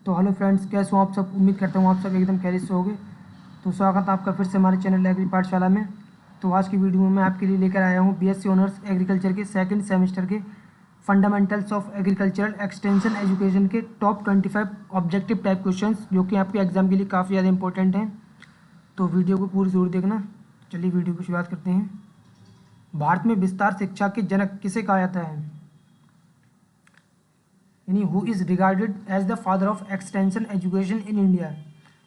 तो hello friends, कैसे हो आप सब। उम्मीद करता हूँ आप सब एकदम खैरियत से होगे। तो स्वागत है आपका फिर से हमारे चैनल एग्री पाठशाला में। तो आज की वीडियो में मैं आपके लिए लेकर आया हूँ बीएससी ऑनर्स एग्रीकल्चर के सेकंड सेमेस्टर के fundamentals of agricultural extension education के टॉप 25 ऑब्जेक्टिव टाइप क्वेश्चंस, जो कि आपके एग्जाम के लिए काफ़ी ज़्यादा इंपॉर्टेंट हैं। तो वीडियो को पूरी ज़रूर देखना। चलिए वीडियो की शुरुआत करते हैं। भारत में विस्तार शिक्षा के जनक किसे कहा जाता है, यानी who is regarded as the father of extension education in India.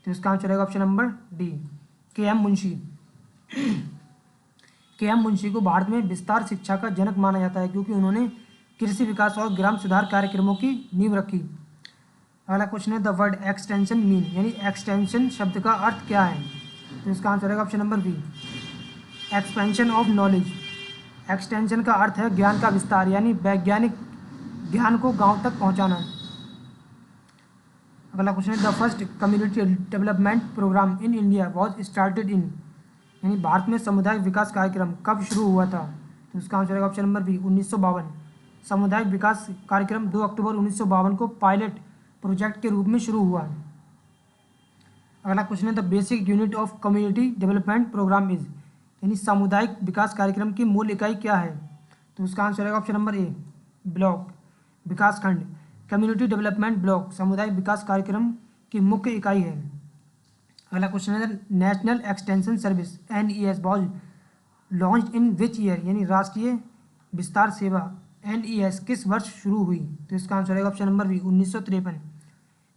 तो इसका आंसर रहेगा option number D, K M Munshi. K M Munshi को भारत में विस्तार शिक्षा का जनक माना जाता है, क्योंकि उन्होंने कृषि विकास और ग्राम सुधार कार्यक्रमों की नींव रखी। अगला क्वेश्चन है द वर्ड एक्सटेंशन मीन, यानी एक्सटेंशन शब्द का अर्थ क्या है। तो इसका आंसर रहेगा option number B, expansion of knowledge. Extension का अर्थ है ज्ञान का विस्तार, यानी वैज्ञानिक ज्ञान को गांव तक पहुंचाना। अगला क्वेश्चन है the first community development programme in India was started in, यानी भारत में सामुदायिक विकास कार्यक्रम कब शुरू हुआ था। तो इसका आंसर रहेगा ऑप्शन नंबर बी, 1952। सामुदायिक विकास कार्यक्रम 2 अक्टूबर 1952 को पायलट प्रोजेक्ट के रूप में शुरू हुआ। अगला क्वेश्चन है the basic unit of community development programme is, यानी सामुदायिक विकास कार्यक्रम की मूल इकाई क्या है। तो इसका आंसर रहेगा ऑप्शन नंबर ए, ब्लॉक, विकासखंड। कम्युनिटी डेवलपमेंट ब्लॉक सामुदायिक विकास कार्यक्रम की मुख्य इकाई है। अगला क्वेश्चन है national extension service NES was launch in which year, यानी राष्ट्रीय विस्तार सेवा NES किस वर्ष शुरू हुई। तो इसका आंसर रहेगा ऑप्शन नंबर बी, 1953।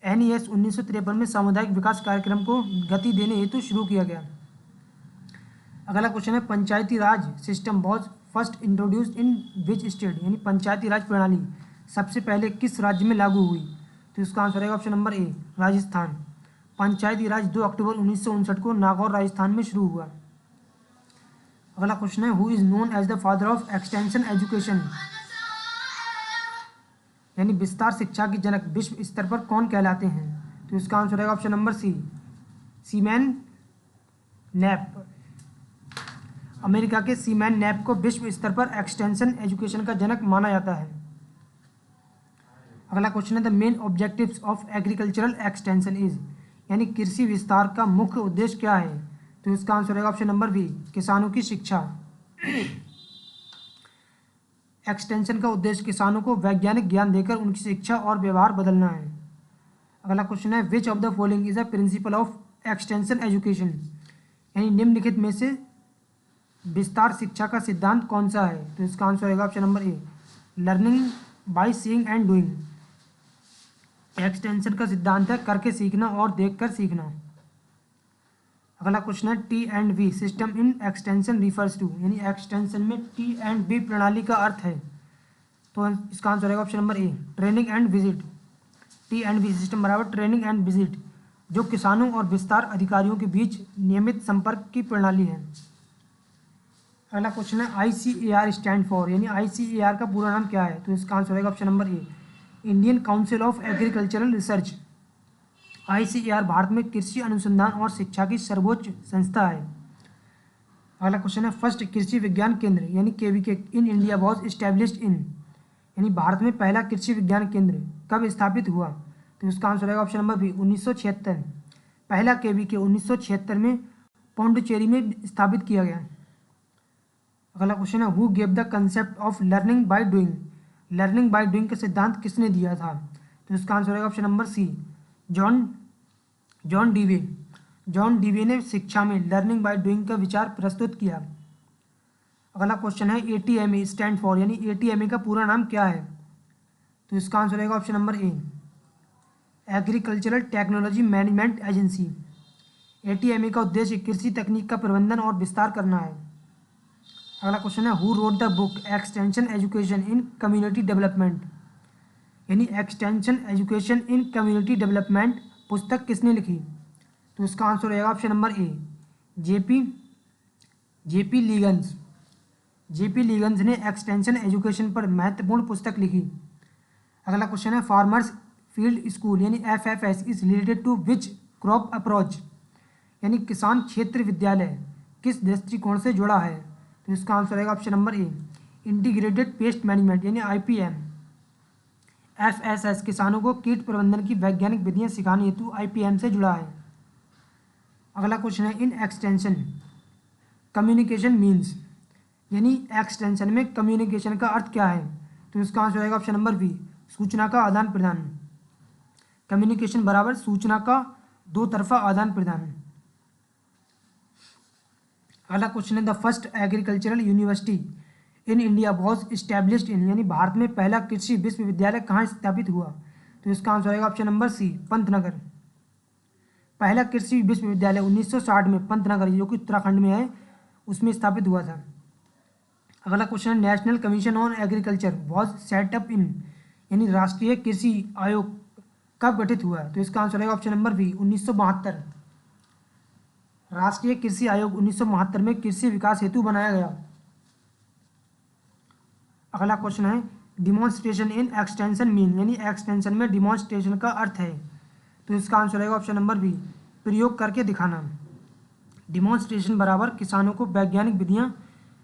NES 1953 में सामुदायिक विकास कार्यक्रम को गति देने हेतु शुरू किया गया। अगला क्वेश्चन है Panchayati Raj system was first introduced in which state, यानी पंचायती राज प्रणाली सबसे पहले किस राज्य में लागू हुई। तो इसका आंसर रहेगा ऑप्शन नंबर ए, राजस्थान। पंचायती राज 2 अक्टूबर 1959 को नागौर राजस्थान में शुरू हुआ। अगला क्वेश्चन है who is known as the father of extension education, यानी विस्तार शिक्षा के जनक विश्व स्तर पर कौन कहलाते हैं। तो इसका आंसर रहेगा option number C, Seaman Knapp. America के सीमैन नैप को विश्व स्तर पर एक्सटेंशन एजुकेशन का जनक माना जाता है। अगला क्वेश्चन है the main objectives of agricultural extension is, यानी कृषि विस्तार का मुख्य उद्देश्य क्या है। तो इसका आंसर रहेगा ऑप्शन नंबर बी, किसानों की शिक्षा। एक्सटेंशन का उद्देश्य किसानों को वैज्ञानिक ज्ञान देकर उनकी शिक्षा और व्यवहार बदलना है। अगला क्वेश्चन है which of the following is a principle of extension education, यानी निम्नलिखित में से विस्तार शिक्षा का सिद्धांत कौन सा है। तो इसका आंसर रहेगा option number A, learning by seeing and doing. Extension का सिद्धांत है करके सीखना और देखकर सीखना। अगला क्वेश्चन है T&V system in extension refers to, यानी एक्सटेंशन में T&V प्रणाली का अर्थ है। तो इसका आंसर रहेगा option number A, training and visit. T&V system बराबर ट्रेनिंग एंड विजिट, जो किसानों और विस्तार अधिकारियों के बीच नियमित संपर्क की प्रणाली है। अगला क्वेश्चन है ICAR स्टैंड फॉर, यानी ICAR का पूरा नाम क्या है। तो इसका आंसर रहेगा option number A, Indian council of agricultural research. ICAR Bharat में कृषि अनुसंधान और शिक्षा की सर्वोच्च संस्था है। अगला क्वेश्चन है फर्स्ट कृषि विज्ञान केंद्र, यानी KVK in India was established in, यानी भारत में पहला कृषि विज्ञान केंद्र कब स्थापित हुआ। तो इसका आंसर रहेगा ऑप्शन नंबर बी, 1976। पहला KVK 1976 में पौंडुचेरी में स्थापित किया गया। अगला क्वेश्चन है who gave the concept of learning by doing, learning by doing का सिद्धांत किसने दिया था। तो इसका आंसर रहेगा ऑप्शन नंबर सी, जॉन डीवे। जॉन डीवे ने शिक्षा में लर्निंग बाय डूइंग का विचार प्रस्तुत किया। अगला क्वेश्चन है ATMA स्टैंड फॉर, यानी ATMA का पूरा नाम क्या है। तो इसका आंसर रहेगा ऑप्शन नंबर ए, agricultural technology management agency. ATMA का उद्देश्य कृषि तकनीक का प्रबंधन और विस्तार करना है। अगला क्वेश्चन है who wrote the book extension education in community development, यानी extension education in community development पुस्तक किसने लिखी। तो इसका आंसर रहेगा option number A, JP Leagans. JP Leagans ने एक्सटेंशन एजुकेशन पर महत्वपूर्ण पुस्तक लिखी। अगला क्वेश्चन है फार्मर्स फील्ड स्कूल, यानी FFS is related to which crop approach, यानी किसान क्षेत्र विद्यालय किस दृष्टिकोण से जुड़ा है। तो इसका आंसर रहेगा ऑप्शन नंबर ए, इंटीग्रेटेड पेस्ट मैनेजमेंट, यानी IPM। FSS किसानों को कीट प्रबंधन की वैज्ञानिक विधियां सिखाने हेतु IPM से जुड़ा है। अगला क्वेश्चन है, इन एक्सटेंशन कम्युनिकेशन मीन्स, यानी एक्सटेंशन में कम्युनिकेशन का अर्थ क्या है? तो इसका आंसर आएगा ऑप्शन नंबर बी, सूचना का आदान प्रदान। कम्युनिकेशन बराबर सूचना का दो तरफा आदान प्रदान। अगला क्वेश्चन है, the first agricultural university in India was established in, यानी भारत में पहला कृषि विश्वविद्यालय कहाँ स्थापित हुआ? तो इसका आंसर आएगा ऑप्शन नंबर सी, पंतनगर। पहला कृषि विश्वविद्यालय 1960 में पंतनगर, जो कि उत्तराखंड में है, उसमें स्थापित हुआ था। अगला क्वेश्चन है, national commission on agriculture was set up in, यानी राष्ट्रीय कृषि आयोग कब गठित हुआ? तो इसका आंसर आएगा ऑप्शन नंबर बी, 1972। राष्ट्रीय कृषि आयोग 1972 में कृषि विकास हेतु बनाया गया। अगला क्वेश्चन है, डिमॉन्स्ट्रेशन इन एक्सटेंशन मीन, यानी एक्सटेंशन में डिमॉन्स्ट्रेशन का अर्थ है। तो इसका आंसर आएगा ऑप्शन नंबर बी, प्रयोग करके दिखाना। डिमॉन्स्ट्रेशन बराबर किसानों को वैज्ञानिक विधियां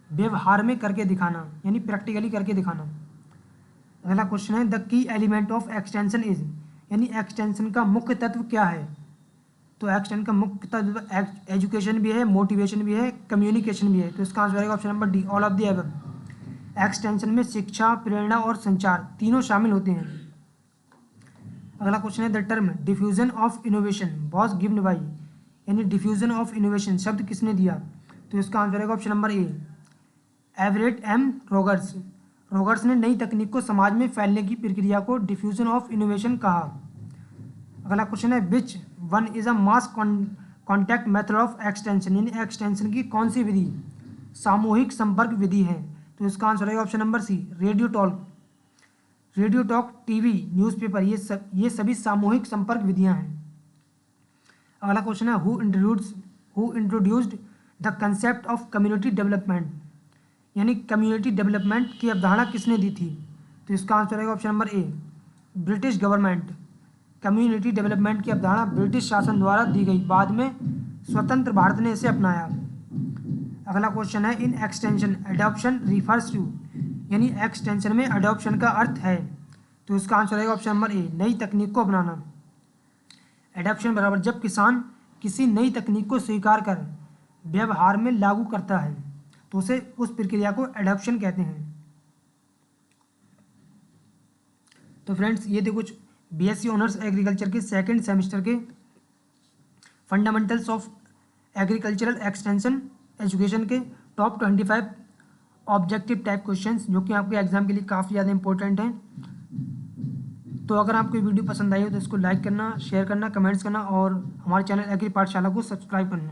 व्यवहार में करके दिखाना, यानी प्रैक्टिकली करके दिखाना। अगला क्वेश्चन है, the key element of extension is, यानी एक्सटेंशन का मुख्य तत्व क्या है? तो एक्सटेंशन का मुख्य तत्व एजुकेशन भी है, मोटिवेशन भी है, कम्युनिकेशन भी है। तो इसका आंसर आएगा option number D, all of the above. Extension में शिक्षा, प्रेरणा और संचार तीनों शामिल होते हैं। अगला क्वेश्चन है, the term diffusion of innovation was given by, यानी डिफ्यूजन ऑफ इनोवेशन शब्द किसने दिया? तो इसका आंसर आएगा option number A, Everett M Rogers. Rogers ने नई तकनीक को समाज में फैलने की प्रक्रिया को डिफ्यूजन ऑफ इनोवेशन कहा। अगला क्वेश्चन है, which one is a mass contact method of extension, यानी एक्सटेंशन की कौन सी विधि सामूहिक संपर्क विधि है? तो इसका आंसर है option number C, radio talk, TV, newspaper, ये सभी सामूहिक संपर्क विधियां हैं। अगला क्वेश्चन है, who introduced the concept of community development, यानी कम्युनिटी डेवलपमेंट की अवधारणा किसने दी थी? तो इसका आंसर है option number A, British government. Community development की अवधारणा ब्रिटिश शासन द्वारा दी गई, बाद में स्वतंत्र भारत ने इसे अपनाया। अगला क्वेश्चन है, इन एक्सटेंशन एडॉप्शन रिफर्स टू, यानी एक्सटेंशन में एडॉप्शन का अर्थ है। तो इसका आंसर है ऑप्शन नंबर ए, नई तकनीक को अपनाना। एडॉप्शन बराबर जब किसान किसी नई तकनीक को स्वीकार कर व्यवहार में लागू करता है, तो उसे उस प्रक्रिया को एडॉप्शन कहते हैं। तो फ्रेंड्स, ये थे कुछ BSc ऑनर्स एग्रीकल्चर के सेकंड सेमेस्टर के fundamentals of agricultural extension education के टॉप 25 ऑब्जेक्टिव टाइप क्वेश्चंस, जो कि आपके एग्जाम के लिए काफ़ी ज़्यादा इंपॉर्टेंट हैं। तो अगर आपको ये वीडियो पसंद आई हो तो इसको लाइक करना, शेयर करना, कमेंट्स करना और हमारे चैनल एग्री पाठशाला को सब्सक्राइब करना।